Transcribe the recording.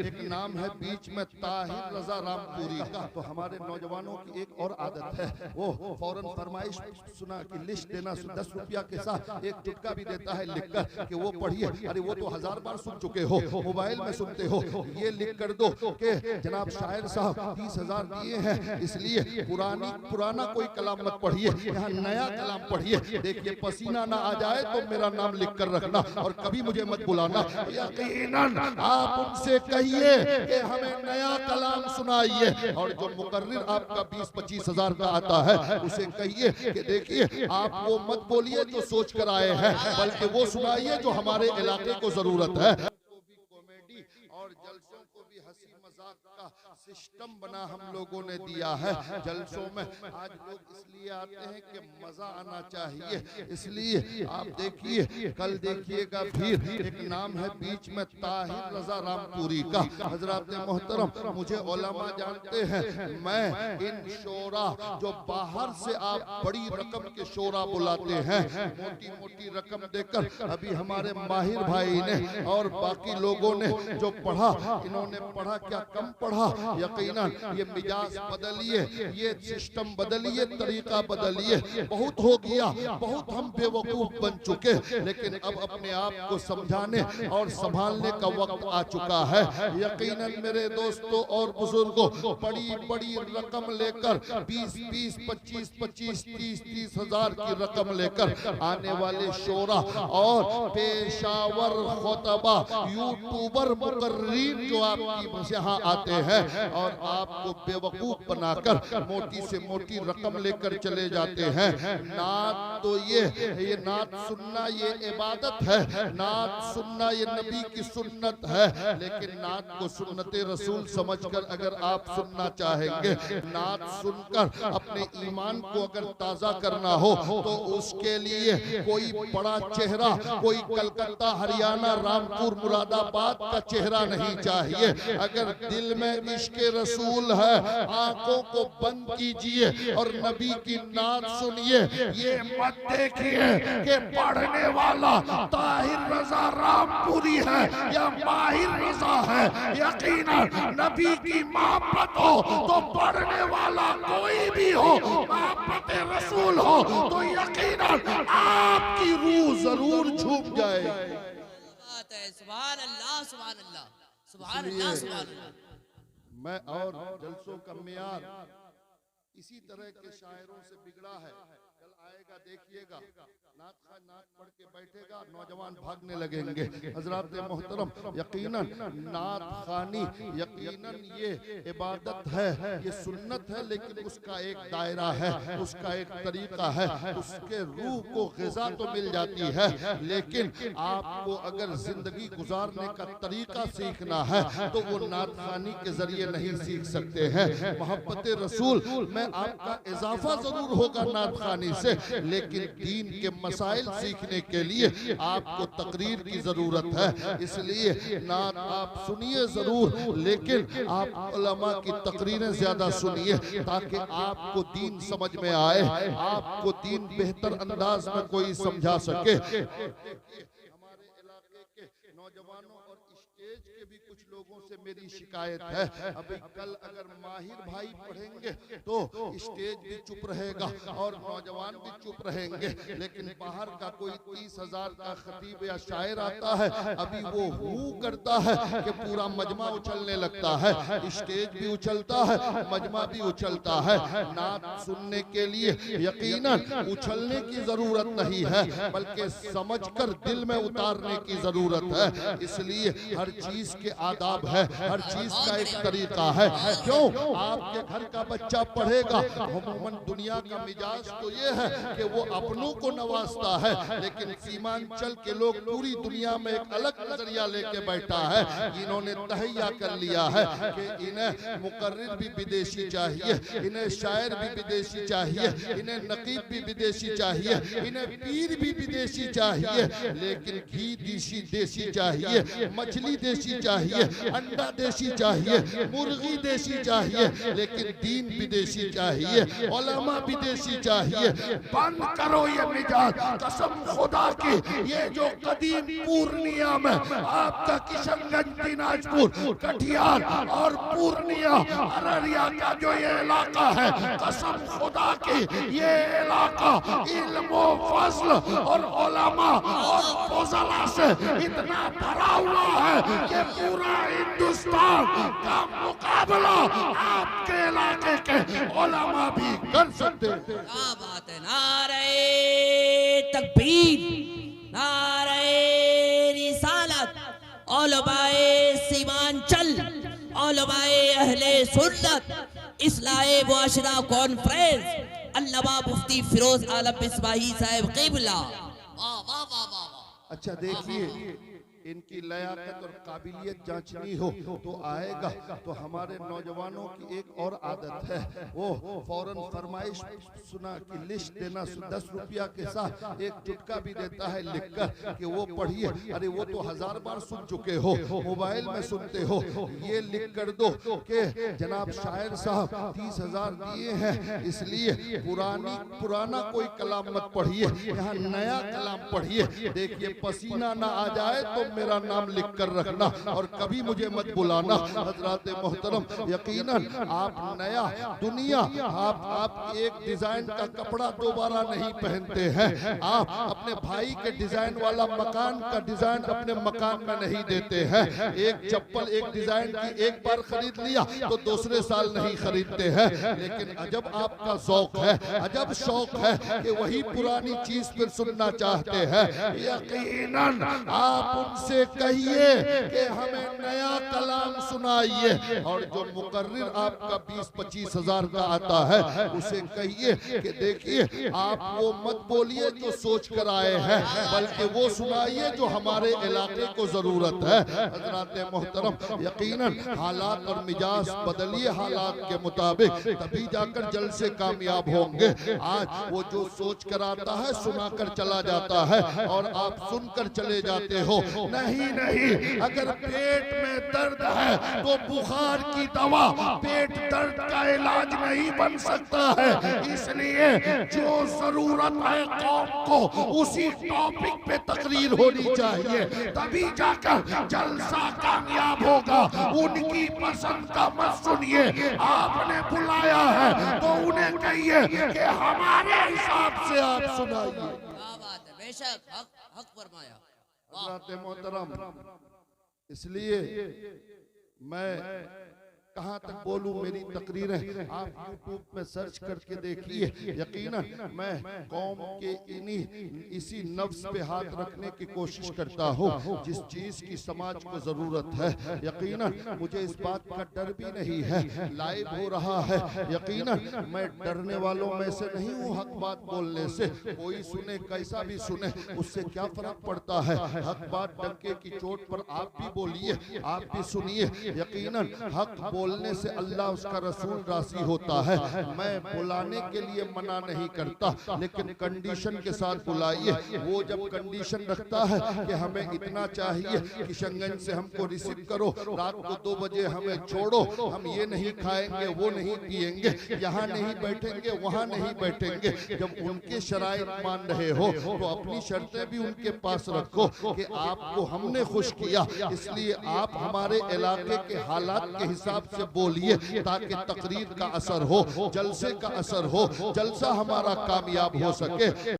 एक नाम है बीच में ताहिर रजा रामपुरी का। तो हमारे नौजवानों की एक और आदत है, वो फौरन फरमाइश सुना कि लिस्ट देना, 10 रुपया के साथ एक चुटका भी देता है लिखकर कि वो पढ़िए। अरे वो तो 1000 बार सुन चुके हो, मोबाइल में सुनते हो, ये लिख कर दो कि जनाब शायर साहब 30,000 दिए हैं, इसलिए पुराना कोई कलाम मत पढ़िए, यहाँ नया कलाम पढ़िए। देखिए पसीना ना आ जाए तो मेरा नाम लिख कर रखना और कभी मुझे मत बुलाना। यकीनन आप उनसे कहिए कि हमें नया कलाम सुनाइए, और जो मुकर्रिर आपका 20-25 हजार का आता है उसे कहिए कि देखिए आप वो मत बोलिए जो सोच कर आए हैं, बल्कि वो सुनाइए जो हमारे इलाके को जरूरत है। कॉमेडी और जलसों को भी हंसी मजाक का सिस्टम बना हम लोगों ने दिया है। जलसों में आज लोग इसलिए आते हैं कि मजा आना चाहिए, इसलिए आप देखिए कल देखिएगा फिर एक नाम है बीच में ताहिर रजा रामपुरी का। हजरत मोहतरम मुझे उलमा जानते हैं, मैं इन शोरा जो बाहर से आप बड़ी रकम के शोरा बुलाते हैं, मोटी मोटी रकम देकर, अभी हमारे माहिर भाई ने और बाकी लोगों ने जो पढ़ा, इन्होंने पढ़ा क्या कम पढ़ा। यकीनन ये मिजाज बदलिए, ये सिस्टम बदलिए, तरीका बदलिए। बहुत हो गया, बहुत हम बेवकूफ बन चुके, लेकिन अब अपने आप को समझाने और संभालने का वक्त आ चुका है। यकीनन मेरे दोस्तों और बुजुर्गों, बड़ी बड़ी रकम लेकर 20-20, 25-25, 30-30 हजार की रकम लेकर आने वाले शोरा और पेशावर खुतबा यूट्यूबर मुकर्रीन जो आपकी यहाँ आते हैं और आपको बेवकूफ बनाकर मोटी से मोटी रकम लेकर चले जाते हैं। नात तो ये नात सुनना ये इबादत है, नात सुनना ये नबी की सुन्नत है, लेकिन नात को सुन्नते रसूल समझकर अगर आप सुनना चाहेंगे, नात सुनकर अपने ईमान को अगर ताजा करना हो तो उसके लिए कोई बड़ा चेहरा, कोई कलकत्ता, हरियाणा, रामपुर, मुरादाबाद का चेहरा नहीं चाहिए। अगर दिल में इश्क़े रसूल है, आंखों को बंद कीजिए और नबी की नात सुनिए। ये मत देखिए कि पढ़ने वाला ताहिर रजा रामपुरी है या माहिर रजा है। यकीनन नबी की मोहब्बत हो तो पढ़ने वाला कोई भी हो, मोहब्बत रसूल हो तो यकीनन आपकी रूह जरूर झूम जाएगी। सुभान अल्लाह, सुभान अल्लाह, सुभान अल्लाह, सुभान अल्लाह। मैं और जलसों का मियार इसी तरह के शायरों से बिगड़ा है। कल आएगा देखिएगा, नात पढ़ के बैठेगा, नौजवान भागने लगेंगे। हजरत मोहतरम यकीनन नात खानी यकीनन ये इबादत है, ये सुन्नत है, लेकिन उसका एक दायरा है, उसका एक तरीका है, उसके रूह को ग़िज़ा तो मिल जाती है, लेकिन आपको अगर जिंदगी गुजारने का तरीका सीखना है तो वो नात खानी के जरिए नहीं सीख सकते हैं। मोहब्बत रसूल में आपका इजाफा जरूर होगा नात खानी से, लेकिन दीन के मसाइल सीखने के लिए आपको तकरीर की जरूरत है। इसलिए नात आप सुनिए जरूर, लेकिन आप उलमा की तकरीरें ज्यादा सुनिए ताकि आपको दीन समझ में आए, आपको दीन बेहतर अंदाज में कोई समझा सके। हमारे इलाके के नौजवानों और स्टेज के भी कुछ लोगों से मेरी शिकायत है। अभी कल अगर माहिर भाई पढ़ेंगे तो स्टेज भी चुप रहेगा और नौजवान भी चुप रहेंगे, लेकिन बाहर का कोई 30,000 का खतीब या शायर आता है, अभी वो हू करता है कि पूरा मजमा उछलने लगता है, स्टेज भी उछलता है, मजमा भी उछलता है। नात सुनने के लिए यकीनन उछलने की जरूरत नहीं है, बल्कि समझकर दिल में उतारने की जरूरत है। इसलिए हर चीज के आदाब है, हर चीज का एक तरीका है। क्यों आपके घर का बच्चा पढ़ेगा, अमूमन दुनिया का मिजाज तो ये है कि वो अपनों को नवाजता है, लेकिन सीमांचल के लोग पूरी दुनिया में एक अलग नजरिया लेके बैठा है। इन्होंने तहैया कर लिया है कि इन्हें मुकर्रिर भी विदेशी चाहिए, इन्हें शायर भी विदेशी चाहिए, इन्हें नकीब भी विदेशी चाहिए, इन्हें पीर भी विदेशी चाहिए, लेकिन घी देसी चाहिए, मछली देसी चाहिए, अंडा देसी चाहिए, मुर्गी देसी चाहिए, लेकिन दीन विदेशी चाहिए, उलमा विदेशी चाहिए। बंद करो ये मिजाज, कसम खुदा की। ये जो कदीम पूर्णिया में आपका किशनगंज, दिनाजपुर, कटिहार और पूर्णिया अररिया का जो ये इलाका है, कसम खुदा की ये इलाका इल्म फज़ल और उलमा और फज़ला से इतना भरा हुआ है कि पूरा हिंदुस्तान का मुकाबला आपके इलाके के उलमा भी कर सकते हैं। क्या बात है। नारे तकबीर, नारे रिसालत, उलमाए सीमांचल, उलमाए अहले सुन्नत, इस्लाहे मुआशरा कॉन्फ्रेंस, अल्लामा मुफ्ती फिरोज आलम मिसबाही साहब क़िबला। वाह वाह वाह वाह। अच्छा देखिए, इनकी लयाकत और काबिलियत जांचनी हो तो आएगा। तो हमारे नौजवानों की एक और आदत है, वो फौरन फरमाइश सुना कि लिस्ट देना, 10 रुपया के साथ एक चुटका भी देता है लिखकर कि वो पढ़िए। अरे वो तो 1000 बार सुन चुके हो, मोबाइल में सुनते हो, ये लिख कर दो कि जनाब शायर साहब 30,000 दिए हैं, इसलिए पुराना कोई कलाम मत पढ़िए, यहाँ नया कलाम पढ़िए। देखिए पसीना ना आ जाए तो मेरा नाम लिख कर रखना और कभी मुझे मत बुलाना। हजरात मोहतरम, यकीनन आप नया दुनिया, आप एक डिजाइन का कपड़ा दोबारा नहीं पहनते हैं। आप अपने भाई के डिजाइन वाला मकान का डिजाइन अपने मकान में नहीं देते हैं। एक चप्पल एक डिजाइन की एक बार खरीद लिया तो दूसरे साल नहीं खरीदते हैं। लेकिन अजब आपका शौक है, अजब शौक है कि वही पुरानी चीज फिर सुनना चाहते हैं। यकीनन आप से कहिए कि हमें नया कलाम सुनाइए, और जो मुकर्रिर आपका 20-25 हजार का आता है उसे कहिए कि देखिए आप वो मत बोलिए जो सोच कर आए हैं, बल्कि वो सुनाइए जो हमारे इलाके को जरूरत है। हजरात मोहतरम, यकीनन हालात और मिजाज बदलिए हालात के मुताबिक, तभी जाकर जल्द से कामयाब होंगे। आज वो जो सोच कर आता है सुनाकर चला जाता है और आप सुनकर चले जाते हो। नहीं, अगर पेट में दर्द है तो बुखार की दवा पेट दर्द का इलाज नहीं बन सकता है। इसलिए जो जरूरत है कौम को उसी टॉपिक पे तकरीर होनी चाहिए, तभी जाकर जलसा कामयाब होगा। उनकी पसंद का मत सुनिए, आपने बुलाया है तो उन्हें कहिए कि हमारे हिसाब से आप सुनाइए। क्या बात है, बेशक हक फरमाया। मोहतरम, इसलिए मैं कहाँ तक बोलूं, मेरी तकरीरें आप यूट्यूब में सर्च करके देखिए। यकीनन मैं कौम के इसी नफ्स पे हाथ रखने की कोशिश करता हूँ जिस चीज की समाज को जरूरत है। यकीनन मुझे इस बात का डर भी नहीं है, लाइव हो रहा है। यकीनन मैं डरने वालों में से नहीं हूँ। हक बात बोलने से कोई सुने कैसा भी सुने उससे क्या फर्क पड़ता है। हक बात डंके की चोट पर आप भी बोलिए, आप भी सुनिए। यकीनन हक बोलने से अल्लाह उसका रसूल राजी होता है। मैं बुलाने के लिए मना नहीं करता, लेकिन कंडीशन के साथ बुलाइए। वो जब कंडीशन रखता है कि हमें इतना चाहिए, किशनगंज से हमको रिसीव करो, रात को 2 बजे हमें छोड़ो, हम ये नहीं खाएंगे, वो नहीं पिएंगे, यहाँ नहीं बैठेंगे, वहाँ नहीं बैठेंगे। जब उनके शराइत मान रहे हो तो अपनी शर्तें भी उनके पास रखो कि आपको हमने खुश किया, इसलिए आप हमारे इलाके के हालात के हिसाब से बोलिए ताकि तकरीर का असर हो, जलसे का असर हो, जलसा हमारा कामयाब हो सके।